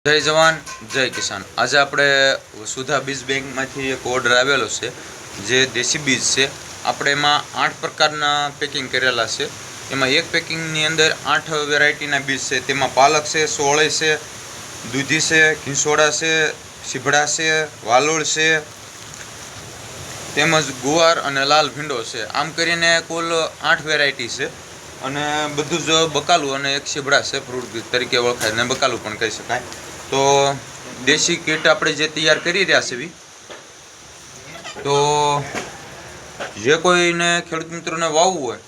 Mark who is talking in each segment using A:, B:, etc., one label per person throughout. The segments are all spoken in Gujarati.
A: જય જવાન જય કિસાન। આજે આપણે વસુધા બીજ બેંકમાંથી એક ઓર્ડર આવેલો છે જે દેશી બીજ છે। આપણે એમાં 8 પ્રકારના પેકિંગ કરેલા છે। એમાં એક પેકિંગની અંદર 8 વેરાયટીના બીજ છે। તેમાં પાલક છે, સોળઈ છે, દૂધી છે, ઘીંસોડા છે, સીભડા છે, વાલોળ છે, તેમજ ગુવાર અને લાલ ભીંડો છે। આમ કરીને કુલ 8 વેરાયટી છે અને બધું જ બકાલું અને એક સીભડા છે, ફ્રૂટ બીજ તરીકે ઓળખાય ને બકાલું પણ કહી શકાય। તો દેશી કીટ આપણે જે તૈયાર કરી રહ્યા છીએ, તો જે કોઈને ખેડૂત મિત્રોને વાવવું હોય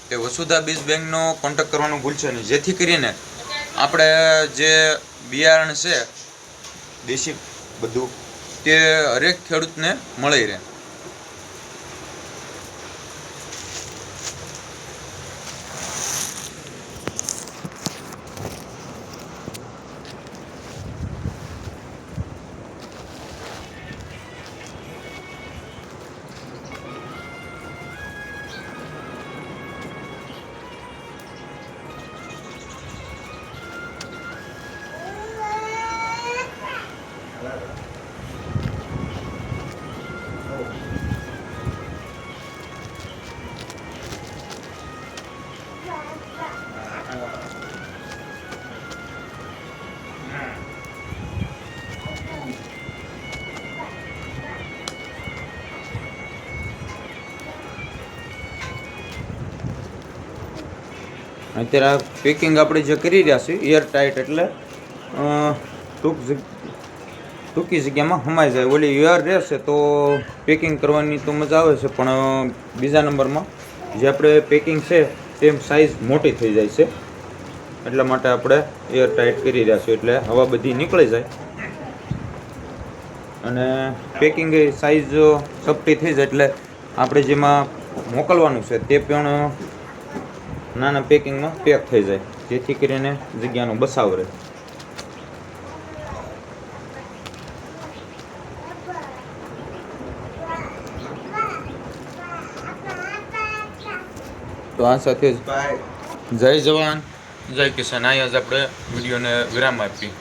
A: તે વસુધા બીજ બેંકનો કોન્ટેક્ટ કરવાનું ભૂલશે નહીં, જેથી કરીને આપણે જે બિયારણ છે દેશી બધું તે હરેક ખેડૂતને મળી રહે। અત્યારે પેકિંગ આપણે જે કરી રહ્યા છીએ એર ટાઈટ, એટલે ટૂંકી જગ્યામાં સમાઈ જાય। ઓલી એર રહેશે તો પેકિંગ કરવાની તો મજા આવે છે, પણ બીજા નંબરમાં જે આપણે પેકિંગ છે તેમ સાઇઝ મોટી થઈ જાય છે, એટલા માટે આપણે એર ટાઈટ કરી રહ્યા છીએ, એટલે હવા બધી નીકળી જાય અને પેકિંગ સાઇઝ સપટી થઈ જાય, એટલે આપણે જેમાં મોકલવાનું છે તે પણ નાના પેકિંગમાં પેક થઈ જાય, જેથી કરીને જગ્યાનો બચાવ રહે। તો આ સાથે જ જય જવાન જય કિસાન। અહીંયા જ આપણે વિડીયોને વિરામ આપી।